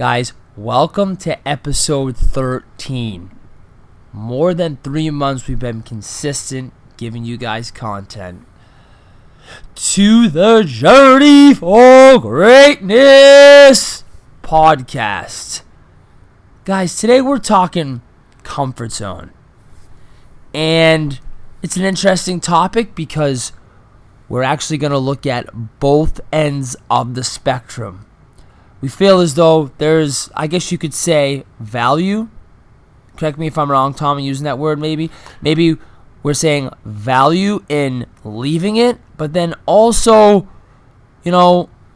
Guys, welcome to episode 13. More than 3 months we've been consistent giving you guys content. To the Journey for Greatness podcast. Guys, today we're talking comfort zone. And it's an interesting topic because we're actually going to look at both ends of the spectrum. We feel as though there's, I guess you could say, value. Correct me if I'm wrong, Tom, I'm using that word maybe. Maybe we're saying value in leaving it, but then also,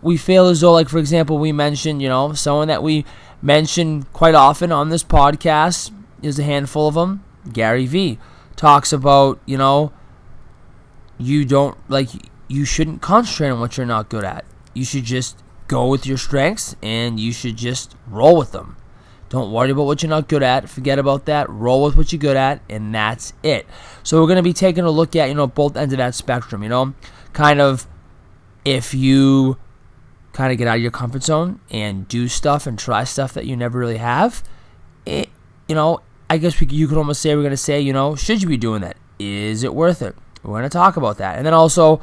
we feel as though, like, for example, we mentioned, someone that we mention quite often on this podcast, is a handful of them, Gary Vee, talks about, you shouldn't concentrate on what you're not good at. You should just go with your strengths, and you should just roll with them. Don't worry about what you're not good at. Forget about that. Roll with what you're good at, and that's it. So we're going to be taking a look at, both ends of that spectrum, kind of if you kind of get out of your comfort zone and do stuff and try stuff that you never really have, I guess you could almost say, we're going to say, should you be doing that? Is it worth it? We're going to talk about that. And then also,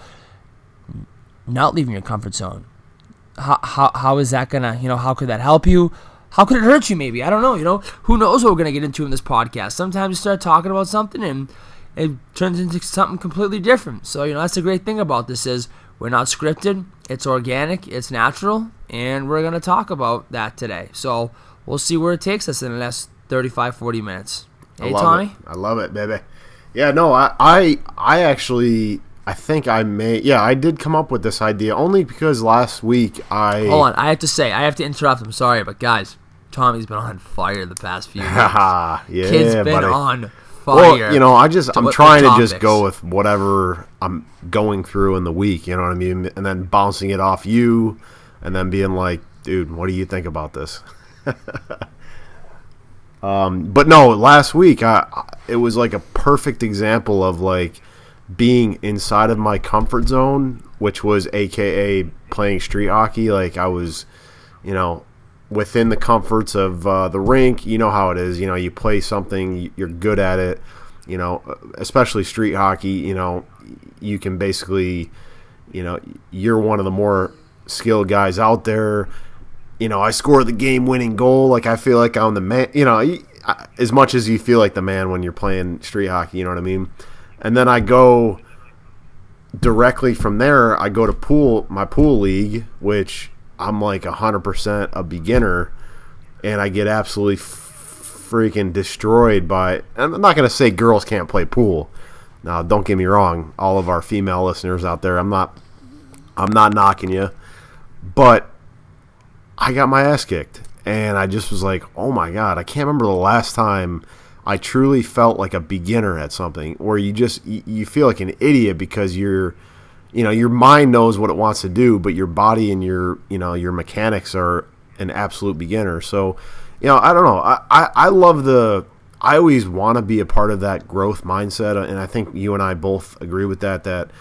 not leaving your comfort zone. How is that gonna, how could that help you? How could it hurt you maybe? I don't know, who knows what we're gonna get into in this podcast. Sometimes you start talking about something and it turns into something completely different. So, that's the great thing about this is we're not scripted, it's organic, it's natural, and we're gonna talk about that today. So we'll see where it takes us in the next 35, 40 minutes. Hey, Tommy? I love it, baby. Yeah, no, I actually, I think I did come up with this idea only because last week Hold on, I have to interrupt. I'm sorry, but guys, Tommy's been on fire the past few weeks. Yeah, Kid's been on fire. Well, I'm trying to just go with whatever I'm going through in the week, you know what I mean? And then bouncing it off you and then being like, dude, what do you think about this? But no, last week, it was like a perfect example of like being inside of my comfort zone, which was AKA playing street hockey. Like I was, within the comforts of the rink. You know how it is. You play something, you're good at it. Especially street hockey. You can basically, you're one of the more skilled guys out there. I score the game-winning goal. Like I feel like I'm the man. As much as you feel like the man when you're playing street hockey. You know what I mean? And then I go directly from there, I go to my pool league, which I'm like 100% a beginner, and I get absolutely freaking destroyed by – I'm not going to say girls can't play pool. Now, don't get me wrong, all of our female listeners out there, I'm not knocking you. But I got my ass kicked, and I just was like, oh, my God, I can't remember the last time – I truly felt like a beginner at something where you feel like an idiot because your mind knows what it wants to do, but your body and your mechanics are an absolute beginner. So, I don't know. I love I always want to be a part of that growth mindset. And I think you and I both agree with that,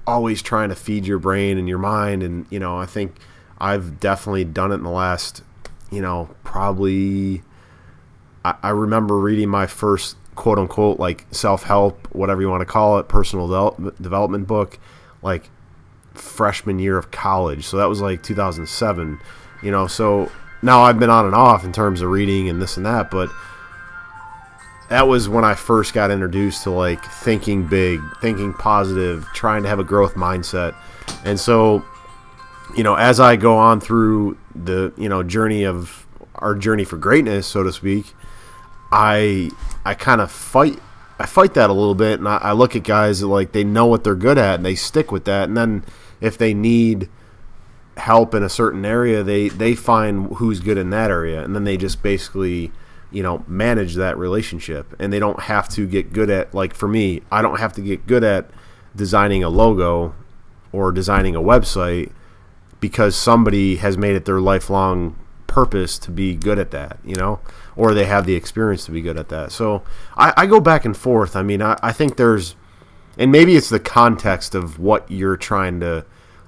always trying to feed your brain and your mind. And, I think I've definitely done it in the last, probably, I remember reading my first quote-unquote like self-help, whatever you want to call it, personal development book, like freshman year of college. So that was like 2007, So now I've been on and off in terms of reading and this and that, but that was when I first got introduced to like thinking big, thinking positive, trying to have a growth mindset. And so, as I go on through the, journey of our journey for greatness, so to speak, I kind of fight that a little bit, and I look at guys that like they know what they're good at and they stick with that, and then if they need help in a certain area, they find who's good in that area, and then they just basically manage that relationship, and they don't have to get good at, like for me, I don't have to get good at designing a logo or designing a website because somebody has made it their lifelong purpose to be good at that, or they have the experience to be good at that. So I go back and forth. I mean, I think there's, and maybe it's the context of what you're trying to,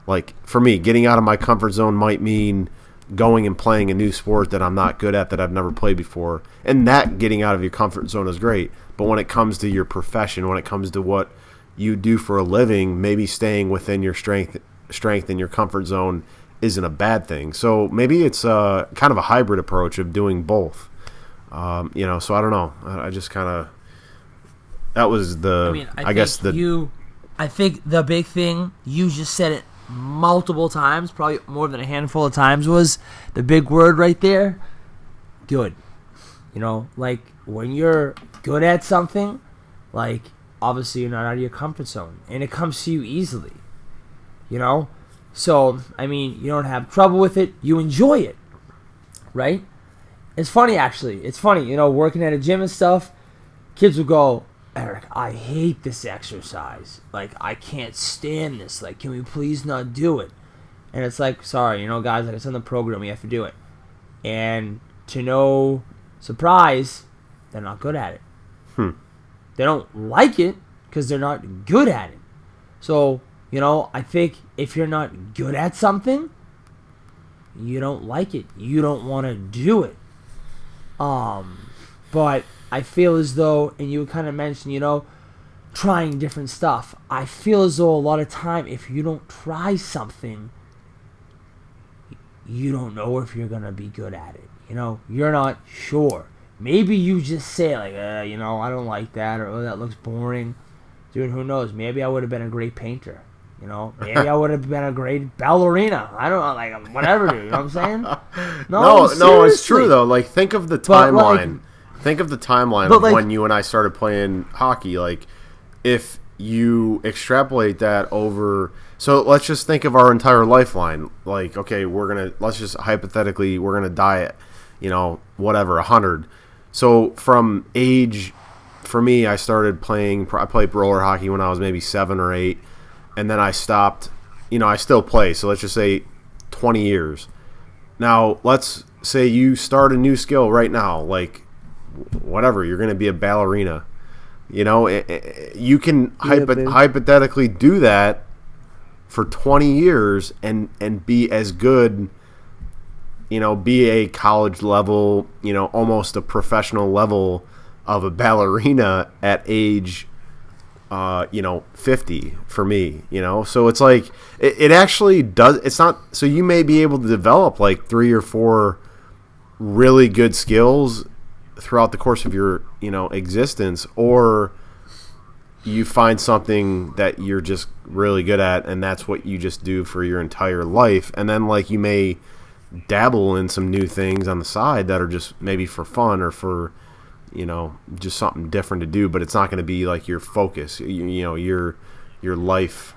like, for me, getting out of my comfort zone might mean going and playing a new sport that I'm not good at, that I've never played before. And that getting out of your comfort zone is great. But when it comes to your profession, when it comes to what you do for a living, maybe staying within your strength and your comfort zone isn't a bad thing. So maybe it's kind of a hybrid approach of doing both. So I don't know. I just kind of, that was the, I think the big thing, you just said it multiple times, probably more than a handful of times, was the big word right there, good. Like when you're good at something, like obviously you're not out of your comfort zone and it comes to you easily, So, you don't have trouble with it, you enjoy it, right? It's funny, actually. It's funny, working at a gym and stuff, kids will go, Eric, I hate this exercise. Like, I can't stand this. Like, can we please not do it? And it's like, sorry, guys, like it's on the program, we have to do it. And to no surprise, they're not good at it. They don't like it because they're not good at it. So, I think if you're not good at something, you don't like it. You don't want to do it. But I feel as though, and you kind of mentioned, trying different stuff. I feel as though a lot of time, if you don't try something, you don't know if you're going to be good at it. You're not sure. Maybe you just say like, I don't like that, or oh, that looks boring. Dude, who knows? Maybe I would have been a great painter. Maybe I would have been a great ballerina. I don't know, like whatever, dude. You know what I'm saying? No, it's true though. Like, think of the timeline. Think of the timeline of when you and I started playing hockey. Like, if you extrapolate that over, so let's just think of our entire lifeline. Like, okay, let's just hypothetically, we're gonna die at, 100. So from age, for me, I played roller hockey when I was maybe 7 or 8. And then I stopped, I still play. So let's just say 20 years. Now, let's say you start a new skill right now, like whatever, you're going to be a ballerina. You can hypothetically do that for 20 years and be as good, be a college level, almost a professional level of a ballerina at age 50 for me, so it's like it actually does. It's not, so you may be able to develop like 3 or 4 really good skills throughout the course of your existence, or you find something that you're just really good at and that's what you just do for your entire life, and then like you may dabble in some new things on the side that are just maybe for fun or for just something different to do, but it's not going to be like your focus, your life.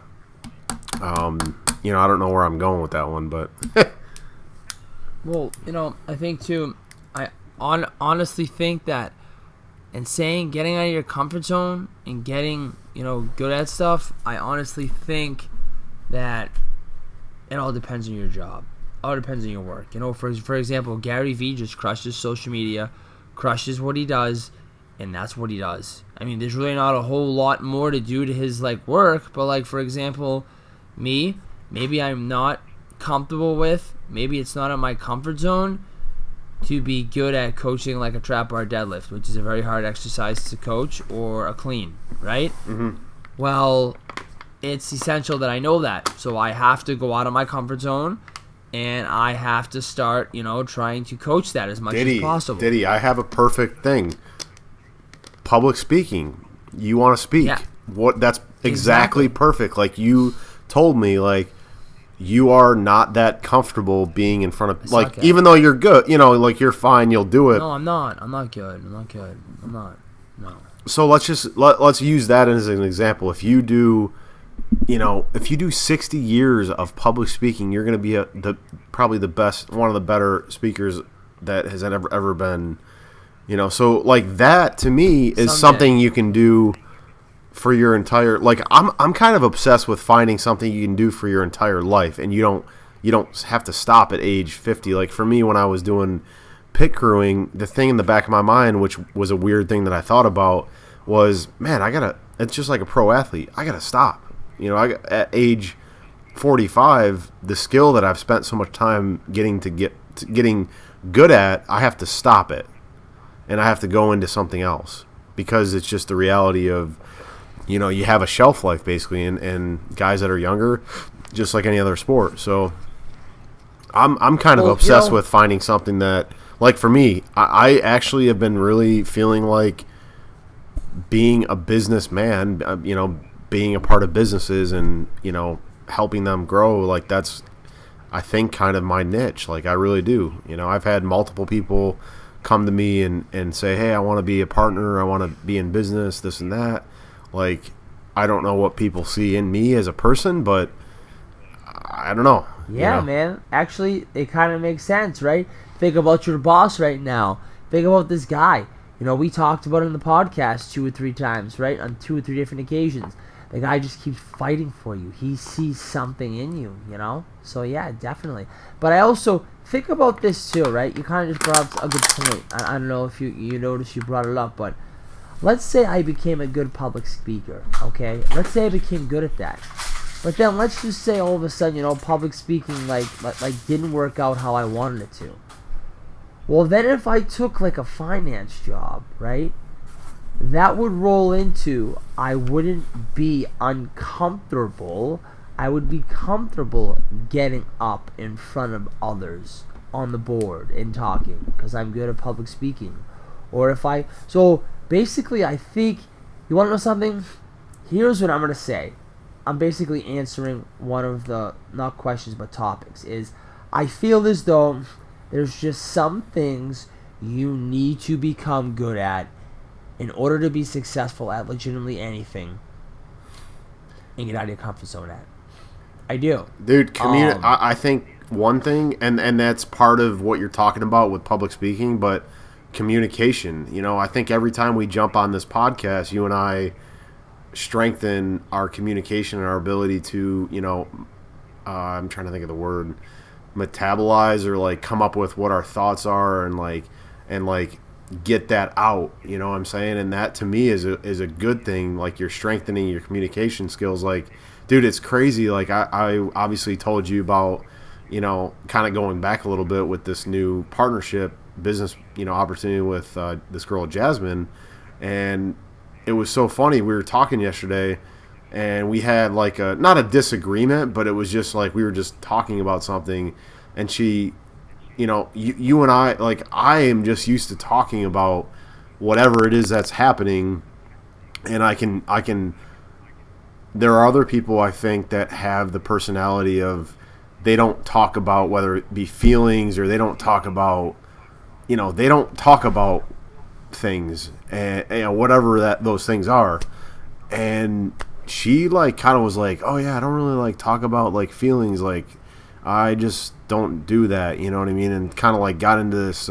I don't know where I'm going with that one, but well, I think too, I honestly think that, and getting out of your comfort zone and getting, good at stuff, I honestly think that it all depends on your job. It all depends on your work. For example, Gary Vee just crushes social media, crushes what he does, and that's what he does. There's really not a whole lot more to do to his work, but like, for example, me, maybe I'm not comfortable with, maybe it's not in my comfort zone to be good at coaching like a trap bar deadlift, which is a very hard exercise to coach, or a clean, right? Mm-hmm. Well, it's essential that I know that, so I have to go out of my comfort zone. And I have to start, trying to coach that as much as possible. Diddy, I have a perfect thing. Public speaking. You want to speak. Yeah. That's exactly perfect. Like you told me, like you are not that comfortable being in front of, like, even though you're good, like you're fine, you'll do it. No, I'm not. I'm not good. No. So let's use that as an example. If you do, if you do 60 years of public speaking, you're going to be probably the best, one of the better speakers that has ever been, so like that to me is something you can do for your entire, like I'm kind of obsessed with finding something you can do for your entire life, and you don't have to stop at age 50. Like for me, when I was doing pit crewing, the thing in the back of my mind, which was a weird thing that I thought about, was, man, it's just like a pro athlete, I gotta stop. At age 45, the skill that I've spent so much time getting to get getting good at, I have to stop it, and I have to go into something else because it's just the reality of, you know, you have a shelf life basically, and guys that are younger, just like any other sport. So I'm kind of obsessed with finding something that, like for me, I actually have been really feeling like being a businessman, you know, being a part of businesses and, you know, helping them grow, like that's, I think, kind of my niche. Like I really do. You know, I've had multiple people come to me and say, hey, I want to be a partner, I want to be in business, this and that. Like, I don't know what people see in me as a person, but I don't know. Yeah, you know? Man. Actually, it kind of makes sense, right? Think about your boss right now. Think about this guy. You know, we talked about it in the podcast 2 or 3 times, right? On 2 or 3 different occasions. The guy just keeps fighting for you. He sees something in you, you know? So, yeah, definitely. But I also think about this, too, right? You kind of just brought up a good point. I don't know if you noticed you brought it up, but let's say I became a good public speaker, okay? Let's say I became good at that. But then let's just say all of a sudden, you know, public speaking, like didn't work out how I wanted it to. Well, then if I took, like, a finance job, right? That would roll into, I wouldn't be uncomfortable. I would be comfortable getting up in front of others on the board and talking because I'm good at public speaking. Or if so basically I think, you want to know something? Here's what I'm going to say. I'm basically answering one of the, not questions but topics, is I feel as though there's just some things you need to become good at in order to be successful at legitimately anything and get out of your comfort zone at. I do. Dude, I think one thing, and that's part of what you're talking about with public speaking, but communication. You know, I think every time we jump on this podcast, you and I strengthen our communication and our ability to, you know, I'm trying to think of the word, metabolize or like come up with what our thoughts are and like get that out, you know what I'm saying? And that to me is a good thing. Like you're strengthening your communication skills. Like, dude, it's crazy. Like I obviously told you about, you know, kind of going back a little bit with this new partnership business, you know, opportunity with this girl Jasmine, and it was so funny. We were talking yesterday and we had like not a disagreement, but it was just like we were just talking about something, and she, you know, you and I, like, I am just used to talking about whatever it is that's happening, and I can. There are other people, I think, that have the personality of they don't talk about whether it be feelings or they don't talk about, you know, they don't talk about things and, you know, whatever those things are. And she like kind of was like, oh yeah, I don't really like talk about like feelings, like I just don't do that, you know what I mean? And kind of like got into this,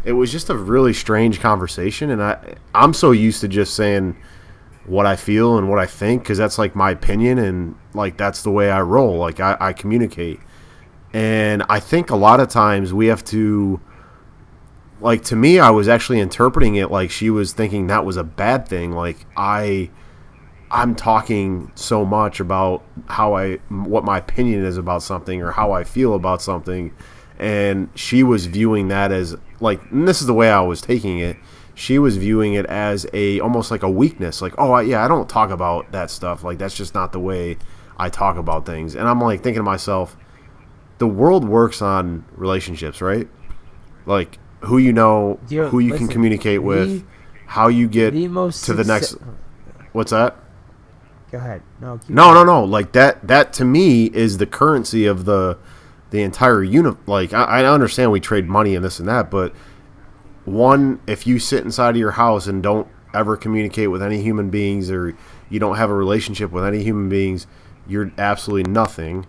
it was just a really strange conversation, and I'm so used to just saying what I feel and what I think, because that's like my opinion, and like that's the way I roll. Like I communicate, and I think a lot of times we have to, like, to me, I was actually interpreting it like she was thinking that was a bad thing. Like I'm talking so much about what my opinion is about something or how I feel about something, and she was viewing that as like, and this is the way I was taking it, she was viewing it as almost like a weakness, like, oh yeah, I don't talk about that stuff, like that's just not the way I talk about things. And I'm like thinking to myself, the world works on relationships, right? Like who you know, who you can communicate with, how you get to the next. What's that? Go ahead. No. Like that to me is the currency of the entire Like I understand we trade money and this and that, but one, if you sit inside of your house and don't ever communicate with any human beings, or you don't have a relationship with any human beings, you're absolutely nothing.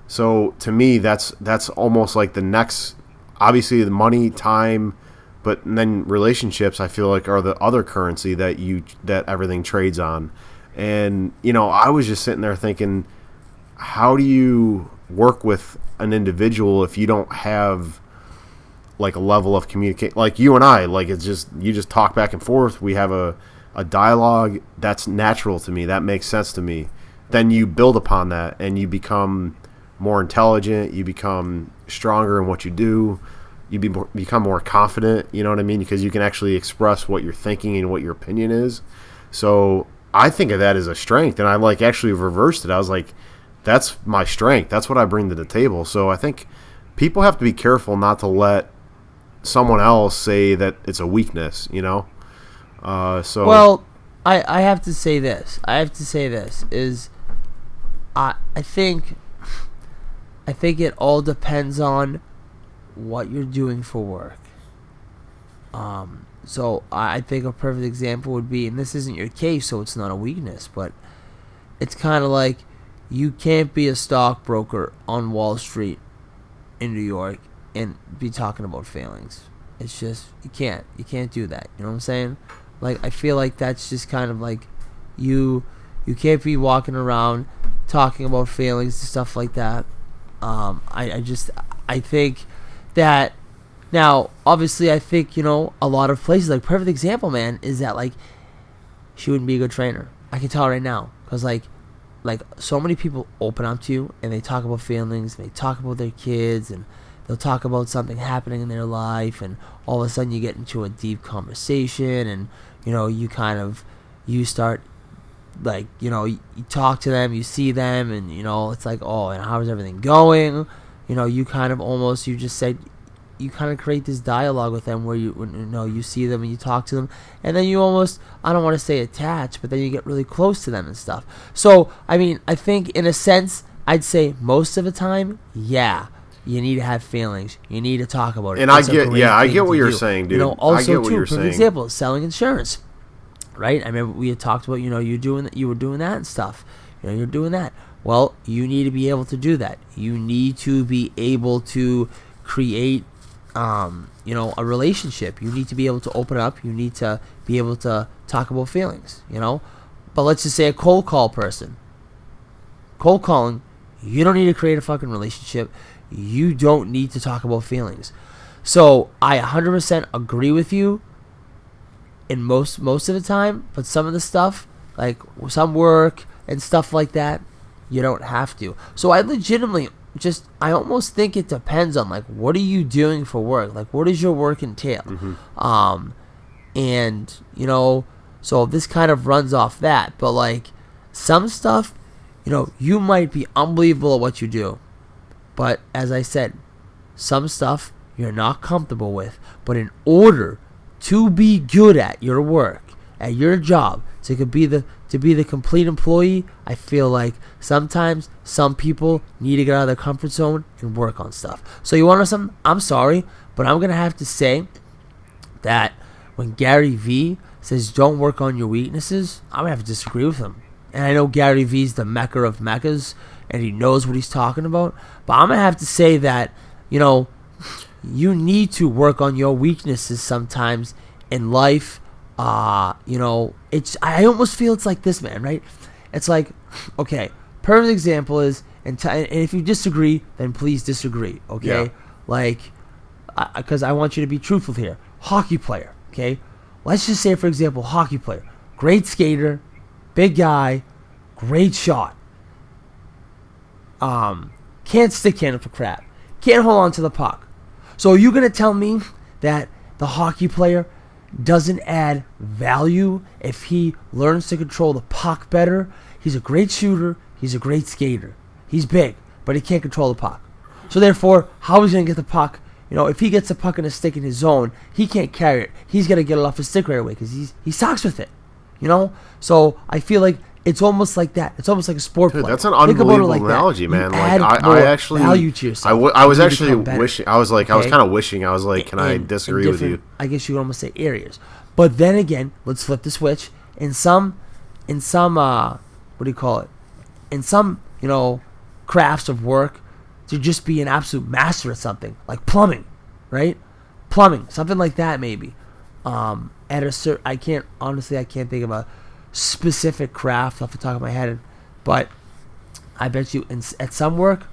So to me, that's almost like the next. Obviously, the money, time, but then relationships, I feel like, are the other currency that everything trades on. And, you know, I was just sitting there thinking, how do you work with an individual if you don't have, like, a level of communication? Like, you and I, like, it's just, you just talk back and forth. We have a dialogue. That's natural to me. That makes sense to me. Then you build upon that, and you become more intelligent. You become stronger in what you do. You become more confident. You know what I mean? Because you can actually express what you're thinking and what your opinion is. So I think of that as a strength, and I like actually reversed it. I was like, that's my strength. That's what I bring to the table. So I think people have to be careful not to let someone else say that it's a weakness, you know? Well, I have to say this. Is I think it all depends on what you're doing for work. So I think a perfect example would be, and this isn't your case, so it's not a weakness, but it's kind of like you can't be a stockbroker on Wall Street in New York and be talking about failings. It's just, you can't do that. You know what I'm saying? Like, I feel like that's just kind of like you can't be walking around talking about failings and stuff like that. I think that, now, obviously, I think, a lot of places, like, perfect example, man, is that, like, she wouldn't be a good trainer. I can tell right now. Because, like, so many people open up to you, and they talk about feelings, and they talk about their kids, and they'll talk about something happening in their life, and all of a sudden you get into a deep conversation, and, you start, like, you talk to them, you see them, and, it's like, oh, and how's everything going? You kind of almost, you just said, you kind of create this dialogue with them where you see them and you talk to them, and then you almost, I don't want to say attach, but then you get really close to them and stuff. So, I mean, I think in a sense, I'd say most of the time, yeah, you need to have feelings. You need to talk about it. And I get what you're saying, dude. Also, I get what you're for saying. example, selling insurance, right? I remember we had talked about, you were doing that and stuff. You're doing that. Well, you need to be able to do that. You need to be able to create a relationship. You need to be able to open up. You need to be able to talk about feelings, But let's just say a cold call person. Cold calling, you don't need to create a fucking relationship. You don't need to talk about feelings. So I 100% agree with you in most of the time, but some of the stuff, like some work and stuff like that, you don't have to. So I legitimately I almost think it depends on, like, what are you doing for work? Like, what does your work entail? Mm-hmm. And, so this kind of runs off that. But, like, some stuff, you might be unbelievable at what you do. But, as I said, some stuff you're not comfortable with. But in order to be good at your work, at your job, to be the complete employee, I feel like sometimes some people need to get out of their comfort zone and work on stuff. So you want to know something? I'm sorry, but I'm going to have to say that when Gary Vee says don't work on your weaknesses, I'm going to have to disagree with him. And I know Gary Vee's the mecca of meccas, and he knows what he's talking about, but I'm going to have to say that, you need to work on your weaknesses sometimes in life. I almost feel it's like this, man, right? It's like, okay, perfect example is, and if you disagree, then please disagree, okay? Yeah. Like, because I want you to be truthful here. Hockey player, okay? Let's just say, for example, hockey player. Great skater, big guy, great shot. Can't stick handle for crap. Can't hold on to the puck. So are you going to tell me that the hockey player doesn't add value if he learns to control the puck better? He's a great shooter. He's a great skater. He's big, but he can't control the puck. So therefore, how is he going to get the puck? If he gets the puck in a stick in his zone, he can't carry it. He's going to get it off his stick right away because he sucks with it. So I feel like it's almost like that. It's almost like a sport player. That's an unbelievable analogy, man. Like I actually value to yourself. I was actually wishing. I was like, okay? I was kind of wishing. I was like, can I disagree with you? I guess you could almost say areas. But then again, let's flip the switch. In some, what do you call it? In some, crafts of work, to just be an absolute master at something, like plumbing, right? Plumbing, something like that, maybe. At a certain, I can't think of a specific craft off the top of my head, but I bet you at some work,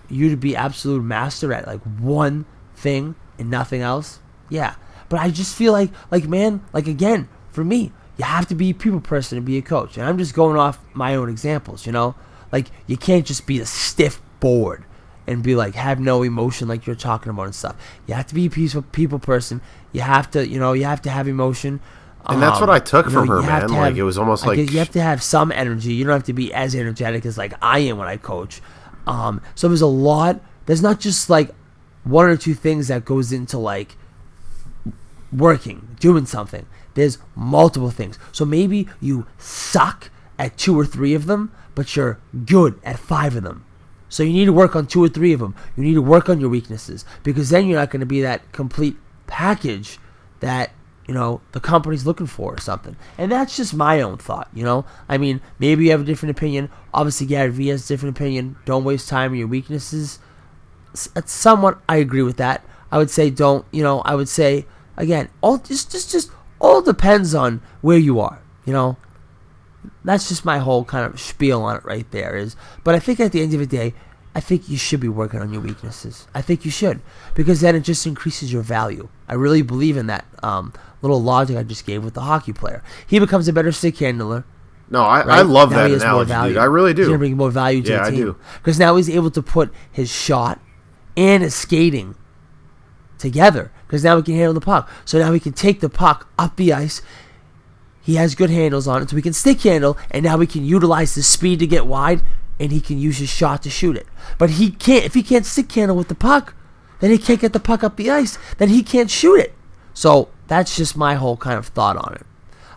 you'd be absolute master at like one thing and nothing else. Yeah, but I just feel like man, like again, for me, you have to be a people person to be a coach, and I'm just going off my own examples, Like, you can't just be a stiff, bored and be like, have no emotion like you're talking about and stuff. You have to be a peaceful people person. You have to, you have to have emotion. And that's what I took from her, man. Like, it was almost like you have to have some energy. You don't have to be as energetic as like I am when I coach. So there's a lot. There's not just like one or two things that goes into like working, doing something. There's multiple things. So maybe you suck at 2 or 3 of them, but you're good at 5 of them. So you need to work on 2 or 3 of them. You need to work on your weaknesses, because then you're not going to be that complete package that, the company's looking for or something. And that's just my own thought, I mean, maybe you have a different opinion. Obviously, Gary Vee has a different opinion. Don't waste time on your weaknesses. Somewhat, I agree with that. I would say don't, I would say, again, all just all depends on where you are, That's just my whole kind of spiel on it right there. But I think at the end of the day, I think you should be working on your weaknesses. I think you should, because then it just increases your value. I really believe in that little logic I just gave with the hockey player. He becomes a better stick handler. No, I love that analogy, dude. I really do. He's going to bring more value to the team. I do. Because now he's able to put his shot and his skating together, because now he can handle the puck. So now he can take the puck up the ice. He has good handles on it, so he can stick handle, and now he can utilize the speed to get wide, and he can use his shot to shoot it. But he can't. If he can't stick handle with the puck, then he can't get the puck up the ice. Then he can't shoot it. So that's just my whole kind of thought on it.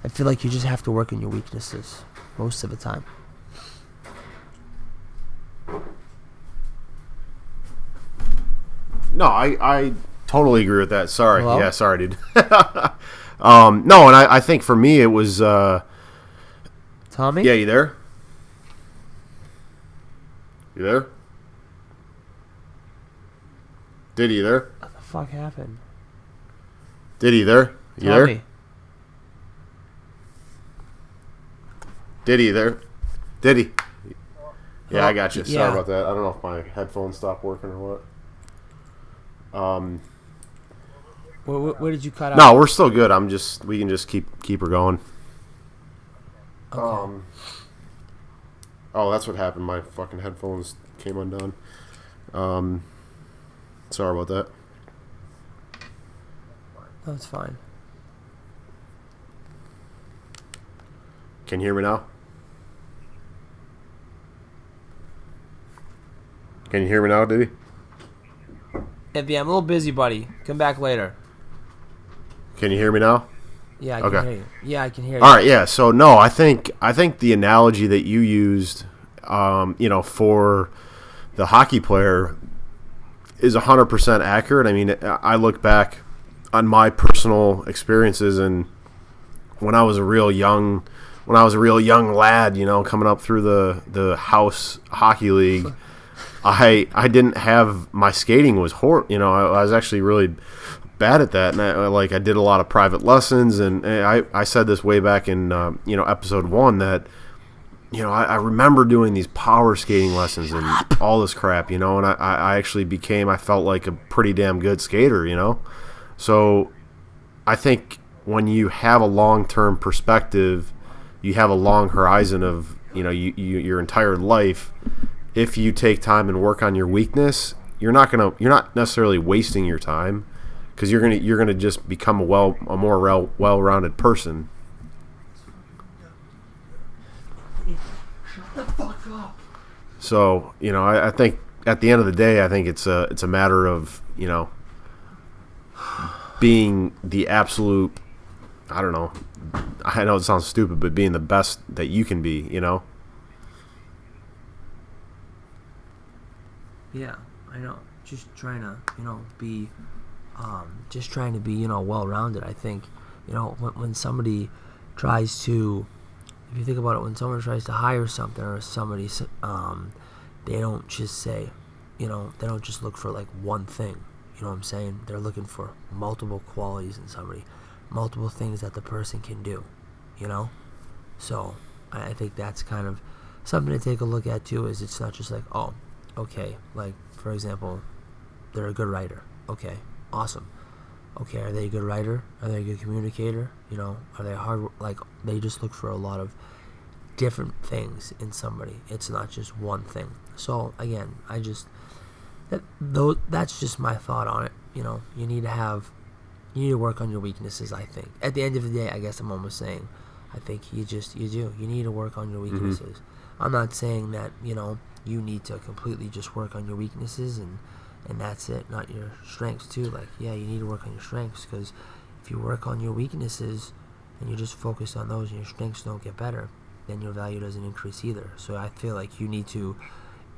I feel like you just have to work on your weaknesses most of the time. No, I totally agree with that. Sorry. Hello? Yeah, sorry, dude. No, and I think for me it was... Tommy? Yeah, you there? You there? Did he there? What the fuck happened? Did he there? You Tommy. there? Did he there? Did he? Yeah, I got you. Sorry about that. I don't know if my headphones stopped working or what. Where did you cut out? No, we're still good. We can just keep her going. Okay. Oh, that's what happened. My fucking headphones came undone. Sorry about that. No, it's fine. Can you hear me now? Can you hear me now, Diddy? Anthony, I'm a little busy, buddy. Come back later. Can you hear me now? Yeah, I can hear you. Yeah, I can hear you. All right, yeah. So no, I think the analogy that you used, for the hockey player is 100% accurate. I mean, I look back on my personal experiences, and when I was a real young lad, coming up through the house hockey league, I didn't have, my skating was horrible. I was actually really bad at that, and I did a lot of private lessons, and I said this way back in episode 1 that I remember doing these power skating lessons and all this crap, and I actually I felt like a pretty damn good skater, So I think when you have a long-term perspective, you have a long horizon of your entire life. If you take time and work on your weakness, you're not necessarily wasting your time, because you're gonna just become a more well-rounded person. Shut the fuck up. So I think at the end of the day, I think it's a matter of being the absolute. I don't know. I know it sounds stupid, but being the best that you can be. Yeah, I know. Just trying to, be, well-rounded. I think, when somebody tries to, if you think about it, when someone tries to hire something or somebody, they don't just say, they don't just look for like one thing. You know what I'm saying? They're looking for multiple qualities in somebody, multiple things that the person can do, So I think that's kind of something to take a look at too. Is it's not just like, oh, okay, like for example, they're a good writer. Okay, awesome. Okay, are they a good writer? Are they a good communicator? Are they hard? Like they just look for a lot of different things in somebody. It's not just one thing. So again, that's just my thought on it. You need to work on your weaknesses. I think at the end of the day, I guess I'm almost saying, I think you need to work on your weaknesses. I'm not saying that you need to completely just work on your weaknesses and that's it, not your strengths too. Like, yeah, you need to work on your strengths, because if you work on your weaknesses and you just focus on those and your strengths don't get better, then your value doesn't increase either. So I feel like you need to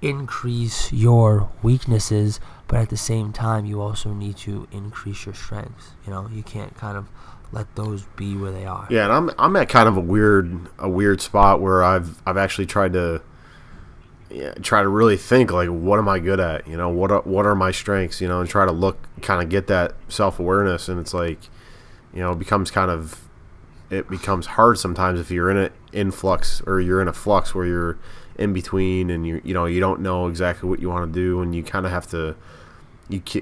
increase your weaknesses, but at the same time you also need to increase your strengths. You can't kind of let those be where they are. Yeah, and I'm at kind of a weird spot where I've actually tried to really think, like, what am I good at? What are my strengths? And try to kind of get that self-awareness. And it's like, it becomes hard sometimes if you're in an influx, or you're in a flux where you're in between, and you don't know exactly what you want to do, and you kind of have to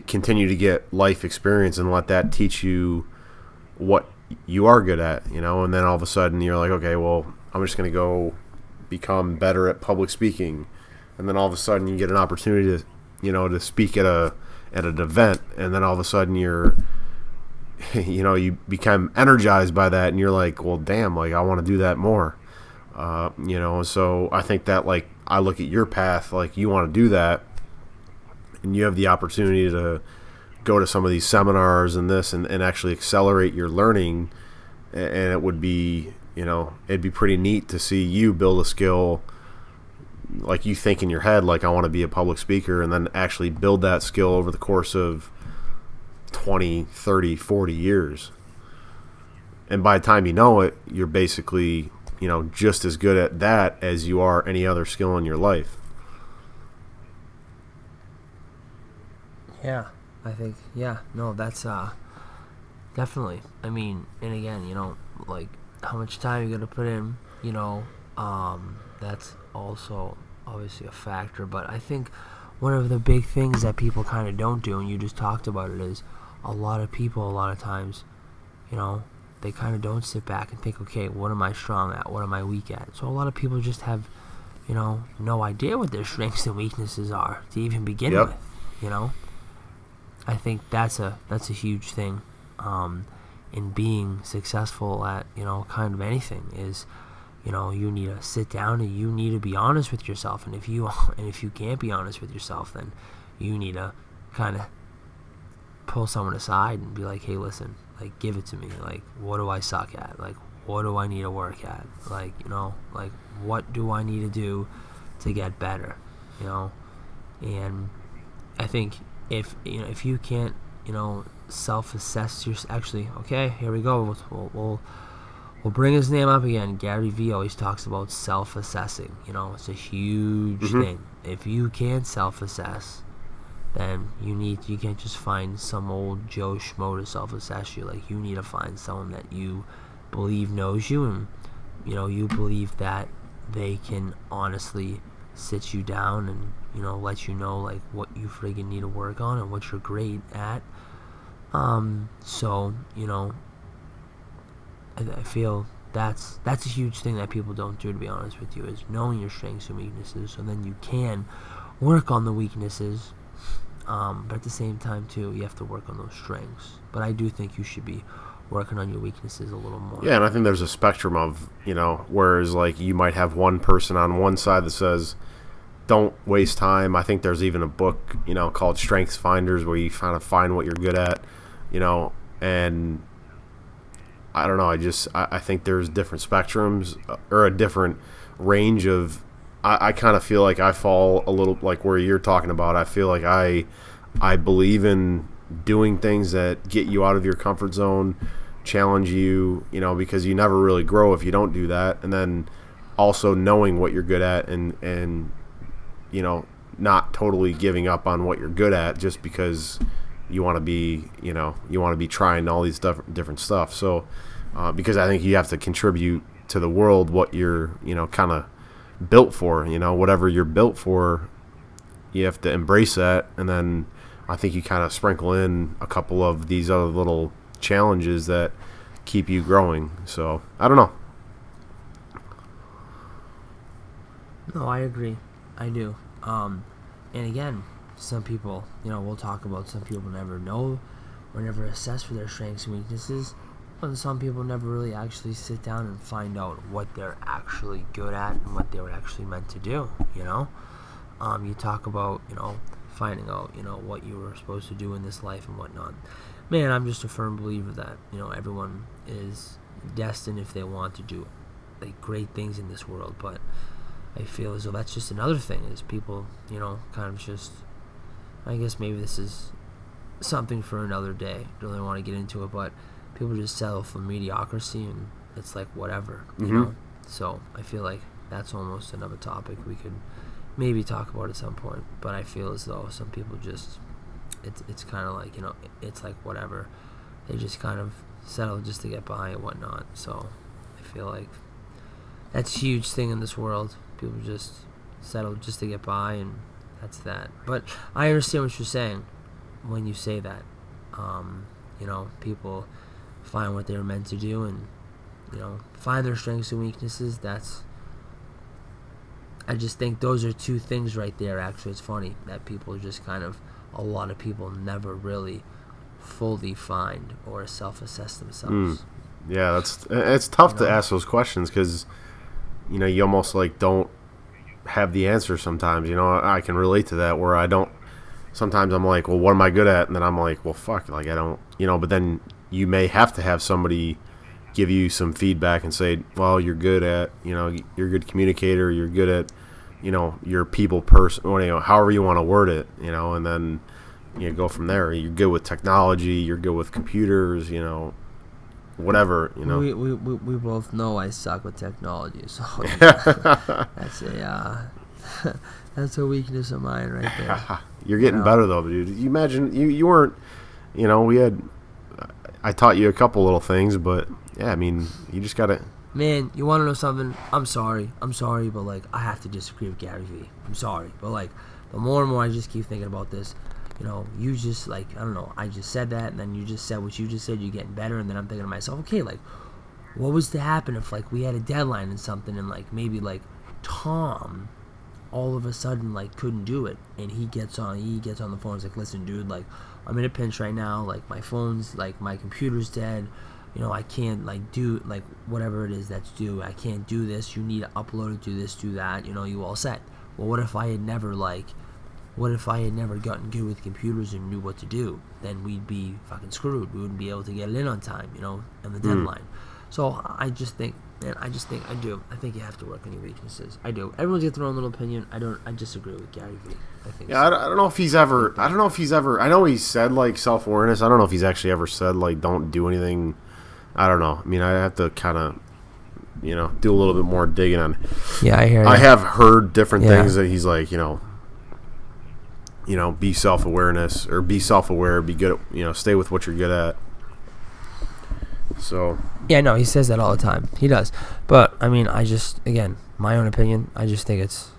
continue to get life experience and let that teach you what you are good at, and then all of a sudden you're like, okay, well, I'm just going to go become better at public speaking. And then all of a sudden you get an opportunity to speak at an event, and then all of a sudden you become energized by that, and you're like, well, damn, like, I want to do that more. So I think that, like, I look at your path, like, you want to do that, and you have the opportunity to go to some of these seminars and this, and actually accelerate your learning, and it would be, it'd be pretty neat to see you build a skill. Like, you think in your head, like, I want to be a public speaker, and then actually build that skill over the course of 20, 30, 40 years. And by the time you know it, you're basically, just as good at that as you are any other skill in your life. Yeah, I think, that's definitely. I mean, and again, like, how much time you're going to put in, that's also obviously a factor. But I think one of the big things that people kind of don't do, and you just talked about it, is a lot of people, a lot of times, they kind of don't sit back and think, okay, what am I strong at? What am I weak at? So a lot of people just have, no idea what their strengths and weaknesses are to even begin with, I think that's a huge thing in being successful at, kind of anything, is, you need to sit down and you need to be honest with yourself. And if you can't be honest with yourself, then you need to kind of pull someone aside and be like, hey, listen, like, give it to me. Like, what do I suck at? Like, what do I need to work at? Like, like, what do I need to do to get better? And I think if you can't, self-assess actually, okay, here we go. We'll bring his name up again. Gary Vee always talks about self-assessing. It's a huge thing. If you can't self-assess, then you can't just find some old Joe Schmo to self-assess you. Like, you need to find someone that you believe knows you, and you believe that they can honestly sit you down and let you know, like, what you friggin' need to work on and what you're great at. So I feel that's a huge thing that people don't do, to be honest with you, is knowing your strengths and weaknesses, so then you can work on the weaknesses. But at the same time, too, you have to work on those strengths. But I do think you should be working on your weaknesses a little more. Yeah, and I think there's a spectrum of, whereas, like, you might have one person on one side that says, don't waste time. I think there's even a book, called Strengths Finders, where you kind of find what you're good at, and I don't know. I think there's different spectrums, or a different range of. I kind of feel like I fall a little like where you're talking about. I feel like I believe in doing things that get you out of your comfort zone, challenge you, because you never really grow if you don't do that. And then also knowing what you're good at, and not totally giving up on what you're good at just because you want to be trying all these different stuff. So because I think you have to contribute to the world what you're kind of built for, whatever you're built for, you have to embrace that. And then I think you kind of sprinkle in a couple of these other little challenges that keep you growing. So I don't know. No, I agree. I do. And again, some people, we'll talk about some people never know or never assess for their strengths and weaknesses. And some people never really actually sit down and find out what they're actually good at and what they were actually meant to do, You talk about, finding out, what you were supposed to do in this life and whatnot. Man, I'm just a firm believer that, everyone is destined if they want to do like great things in this world, but I feel as though that's just another thing is people, kind of just, I guess maybe this is something for another day. Don't really want to get into it, but people just settle for mediocrity and it's like whatever, So I feel like that's almost another topic we could maybe talk about at some point. But I feel as though some people just, it's kind of like, it's like whatever. They just kind of settle just to get by and whatnot. So I feel like that's a huge thing in this world. People just settle just to get by, and that's that. But I understand what you're saying when you say that. People find what they're meant to do and, find their strengths and weaknesses. I just think those are two things right there. Actually, it's funny that people just kind of, a lot of people never really fully find or self-assess themselves. Yeah, it's tough to ask those questions because, you almost like don't have the answer sometimes. I can relate to that where I don't. Sometimes I'm like, well, what am I good at? And then I'm like, well, fuck, like I don't, but then you may have to have somebody give you some feedback and say, well, you're good at, you're a good communicator, you're good at, you're a people person, or, however you want to word it, and then go from there. You're good with technology, you're good with computers, whatever, We both know I suck with technology, so that's a weakness of mine right there. You're getting better though, dude. You imagine you weren't, I taught you a couple little things, but yeah, I mean, you just gotta. Man, you want to know something? I'm sorry, but like I have to disagree with Gary Vee. I'm sorry, but like the more and more I just keep thinking about this, you just like, I don't know, I just said that, and then you just said what you just said, you're getting better, and then I'm thinking to myself, okay, like, what was to happen if like we had a deadline and something, and like maybe like Tom all of a sudden like couldn't do it, and he gets on the phone, he's like, listen dude, like I'm in a pinch right now, like my phone's, like my computer's dead, I can't like do like whatever it is that's due, I can't do this, you need to upload it, do this, do that, you all set. Well, what if I had never gotten good with computers and knew what to do? Then we'd be fucking screwed. We wouldn't be able to get it in on time, and the deadline. So I think you have to work on your weaknesses. I do. Everyone's got their own little opinion. I disagree with Gary Vee. I think. Yeah, so. I don't know if he's ever. I know he said like self-awareness. I don't know if he's actually ever said like don't do anything. I don't know. I mean, I have to kind of, do a little bit more digging on. Yeah, I hear. I have heard different things that he's like, be self-awareness or be self-aware, be good at, stay with what you're good at. So. Yeah, no, he says that all the time. He does. But, I mean, again, my own opinion, I just think it's,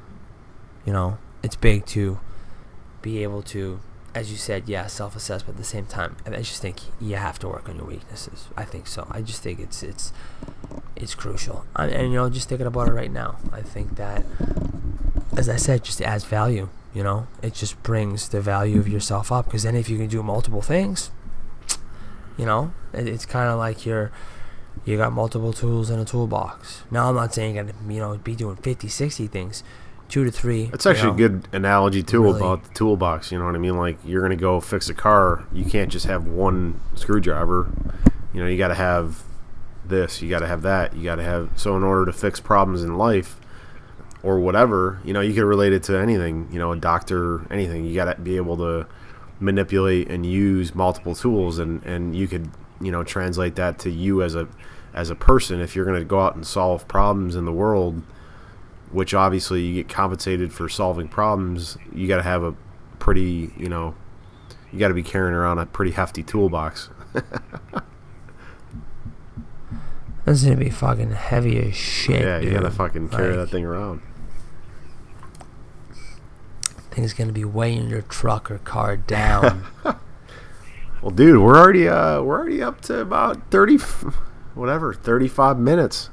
it's big to be able to, as you said, self-assess, but at the same time, I just think you have to work on your weaknesses. I think so. I just think it's crucial. And just thinking about it right now, I think that, as I said, just adds value. It just brings the value of yourself up, because then if you can do multiple things, it's kind of like you got multiple tools in a toolbox. Now, I'm not saying you're going to be doing 50, 60 things, 2 to 3. It's actually a good analogy too, really, about the toolbox. You know what I mean? Like, you're going to go fix a car, you can't just have one screwdriver. You got to have this, you got to have that, you got to have. So in order to fix problems in life or whatever, you could relate it to anything. A doctor, anything. You got to be able to manipulate and use multiple tools, and you could translate that to you as a person. If you're going to go out and solve problems in the world, which obviously you get compensated for solving problems, you got to have a pretty, you got to be carrying around a pretty hefty toolbox. That's going to be fucking heavy as shit. Yeah, you got to fucking carry that thing around. Thing's going to be weighing your truck or car down. Well, dude, we're already up to about 35 minutes.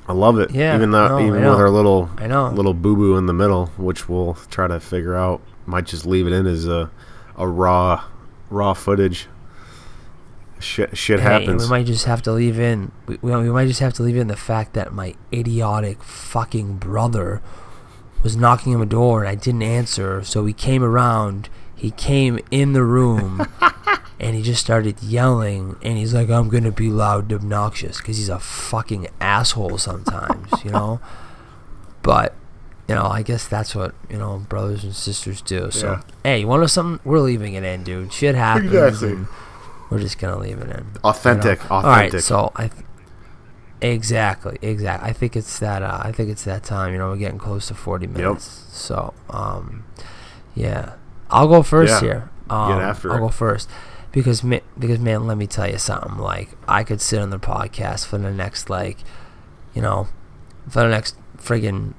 I love it. Yeah, Even no, even I know. with our little I know. boo boo in the middle, which we'll try to figure out. Might just leave it in as a raw footage. Shit Hey, and we happens. might just have to leave in. We might just have to leave in the fact that my idiotic fucking brother was knocking on the door and I didn't answer. So he came around. He came in the room. And he just started yelling, and he's like, I'm going to be loud and obnoxious, because he's a fucking asshole sometimes, you know? But, you know, I guess that's what, you know, brothers and sisters do. So, Yeah. hey, you want to know something? We're leaving it in, dude. Shit happens, Exactly. and we're just going to leave it in. Authentic. You know? All right, so exactly. I think it's that time, you know, we're getting close to 40 minutes. Yep. So, yeah. I'll go first here. Get after I'll it. go first. Because man, let me tell you something. Like, I could sit on the podcast for the next, like, you know, for the next friggin'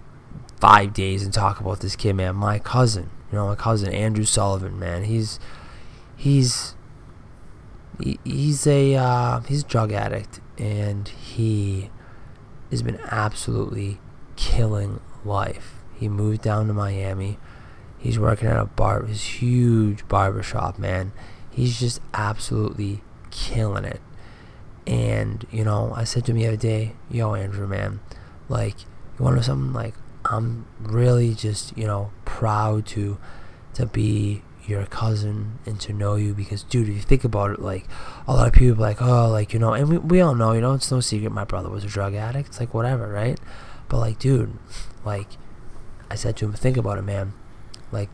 5 days and talk about this kid, man. My cousin, Andrew Sullivan, man. He's a drug addict, and he has been absolutely killing life. He moved down to Miami. He's working at his huge barbershop, man. He's just absolutely killing it. And, you know, I said to him the other day, yo, Andrew, man, like, you want to know something? Like, I'm really just, you know, proud to be your cousin and to know you, because, dude, if you think about it, like, a lot of people are like, oh, like, you know, and we all know, you know, it's no secret my brother was a drug addict. It's like, whatever, right? But, like, dude, like, I said to him, think about it, man. Like,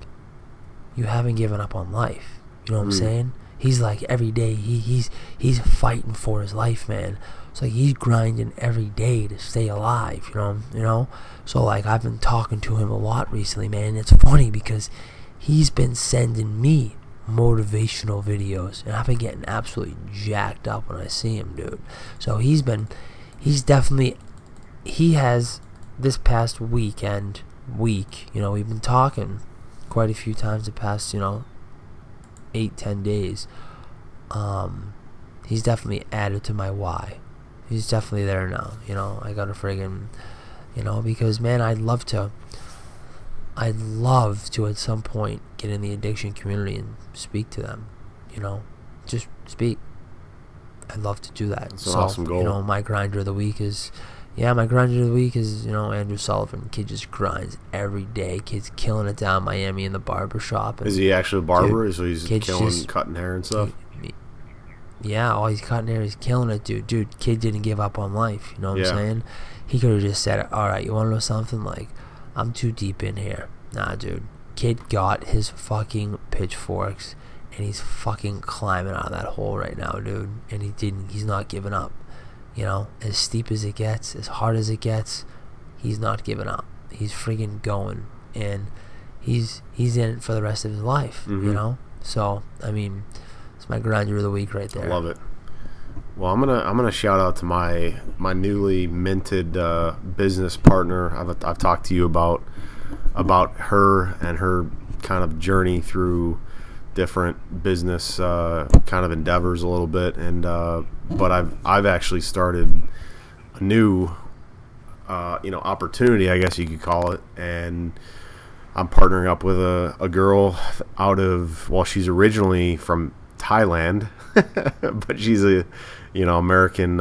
you haven't given up on life. You know what I'm saying? He's like, every day he's fighting for his life, man. It's like he's grinding every day to stay alive, you know? So, like, I've been talking to him a lot recently, man, and it's funny because he's been sending me motivational videos, and I've been getting absolutely jacked up when I see him, dude. So he has this past week, you know, we've been talking quite a few times the past, you know, 8-10 days. He's definitely added to my why. He's definitely there now, you know. I gotta friggin', you know, because, man, I'd love to at some point get in the addiction community and speak to them, you know, just speak. I'd love to do that. That's an awesome goal. You know, my grinder of the week is, you know, Andrew Sullivan. Kid just grinds every day. Kid's killing it down Miami in the barber shop. Is he actually a barber? Dude, So he's cutting hair and stuff? Yeah, he's cutting hair. He's killing it, dude. Dude, kid didn't give up on life. You know what I'm saying? He could have just said, all right, you want to know something? Like, I'm too deep in here. Nah, dude. Kid got his fucking pitchforks, and he's fucking climbing out of that hole right now, dude. And he's not giving up. You know, as steep as it gets, as hard as it gets, he's not giving up. He's friggin' going, and he's in it for the rest of his life, you know? So, I mean, it's my grinder of the week right there. I love it. Well, I'm gonna shout out to my newly minted business partner. I've talked to you about her and her kind of journey through different business kind of endeavors a little bit, and but I've actually started a new you know, opportunity, I guess you could call it, and I'm partnering up with a girl she's originally from Thailand, but she's a, you know, American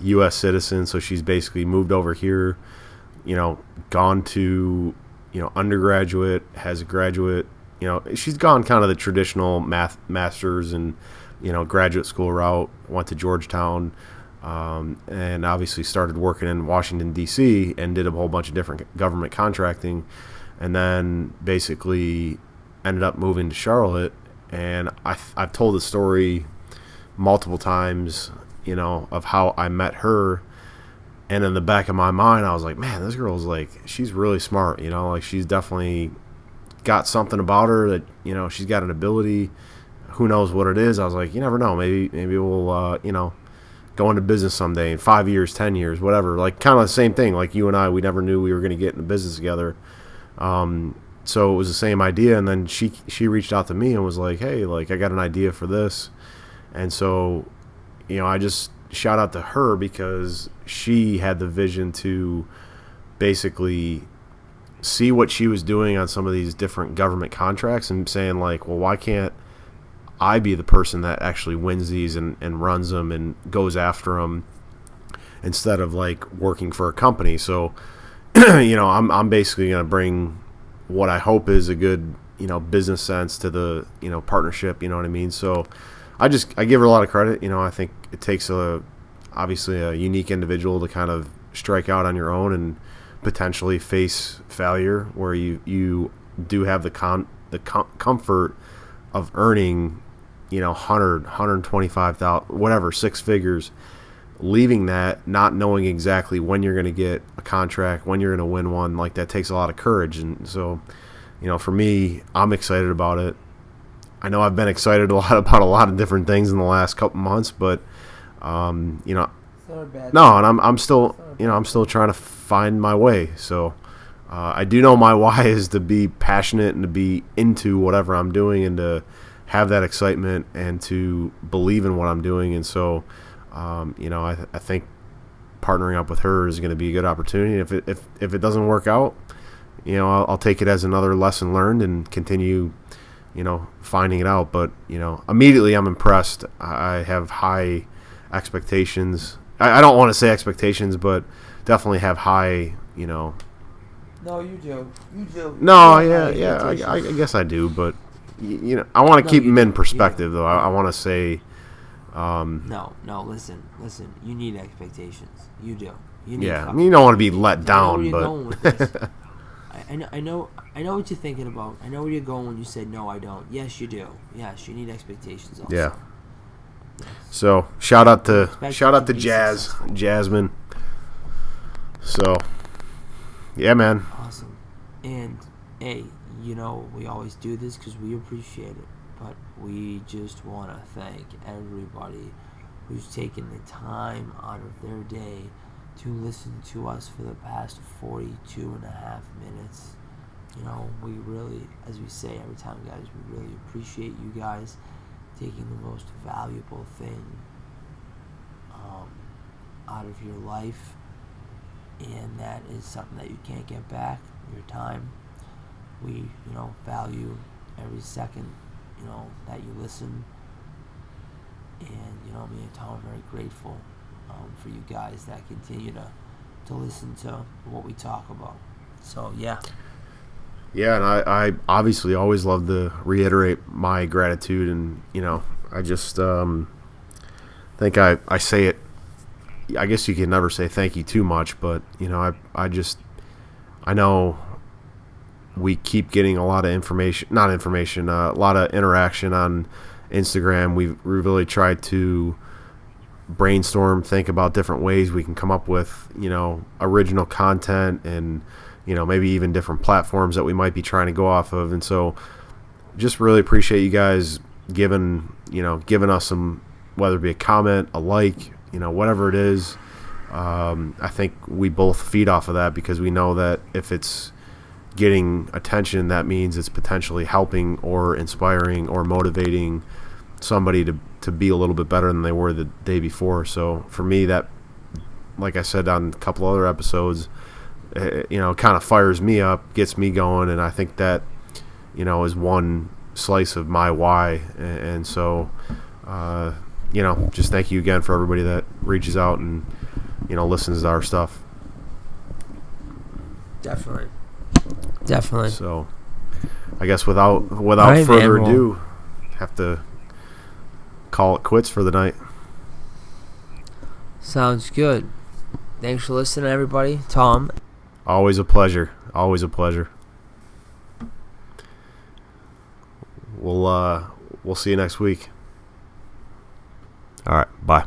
U.S. citizen, so she's basically moved over here, you know, gone to, you know, undergraduate, has a graduate, you know, she's gone kind of the traditional master's and, you know, graduate school route, went to Georgetown, and obviously started working in Washington, D.C., and did a whole bunch of different government contracting, and then basically ended up moving to Charlotte. And I've told the story multiple times, you know, of how I met her. And in the back of my mind, I was like, man, this girl's like, she's really smart, you know, like she's definitely got something about her that, you know, she's got an ability. Who knows what it is? I was like, you never know. Maybe we'll, you know, go into business someday in 5 years, 10 years, whatever. Like kind of the same thing. Like you and I, we never knew we were going to get into business together. So it was the same idea. And then she reached out to me and was like, hey, like I got an idea for this. And so, you know, I just shout out to her because she had the vision to basically see what she was doing on some of these different government contracts and saying like, well, why can't I be the person that actually wins these and runs them and goes after them instead of like working for a company. So, I'm basically going to bring what I hope is a good, business sense to the, partnership, you know what I mean? So I give her a lot of credit. I think it takes obviously a unique individual to kind of strike out on your own and potentially face failure where you do have the comfort of earning, 125,000, whatever, six figures, leaving that, not knowing exactly when you're going to get a contract, when you're going to win one, like that takes a lot of courage. And so, for me, I'm excited about it. I know I've been excited about a lot of different things in the last couple months, but, no, and I'm still, I'm still trying to find my way. So, I do know my why is to be passionate and to be into whatever I'm doing and to have that excitement and to believe in what I'm doing. And so, I think partnering up with her is going to be a good opportunity. If it doesn't work out, I'll take it as another lesson learned and continue, finding it out. But, immediately I'm impressed. I have high expectations. I don't want to say expectations, but definitely have high, No, you do. You do. No, yeah. I guess I do, but I want to keep them in perspective, though. I want to say. No. Listen. You need expectations. You do. You need you don't want to be let down, but. Going with this. I know what you're thinking about. I know where you're going when you said no. I don't. Yes, you do. Yes, you need expectations. Also. Yeah. Yes. So shout out to Jasmine. So, yeah, man. Awesome. And hey, we always do this because we appreciate it. But we just want to thank everybody who's taken the time out of their day to listen to us for the past 42 and a half minutes. We really, as we say every time, guys, we really appreciate you guys taking the most valuable thing out of your life. And that is something that you can't get back, your time. We, value every second that you listen, and me and Tom are very grateful for you guys that continue to listen to what we talk about. So and I obviously always love to reiterate my gratitude, and I just think I say it. I guess you can never say thank you too much, but I know we keep getting a lot of a lot of interaction on Instagram. We've really tried to brainstorm, think about different ways we can come up with, original content and, maybe even different platforms that we might be trying to go off of. And so just really appreciate you guys giving us some, whether it be a comment, a like, whatever it is. I think we both feed off of that because we know that if it's getting attention, that means it's potentially helping or inspiring or motivating somebody to be a little bit better than they were the day before. So for me, that, like I said on a couple other episodes, kind of fires me up, gets me going, and I think that is one slice of my why. And so just thank you again for everybody that reaches out and listens to our stuff. Definitely. So, I guess without right, further ado, have to call it quits for the night. Sounds good. Thanks for listening, everybody. Tom. Always a pleasure. We'll see you next week. All right. Bye.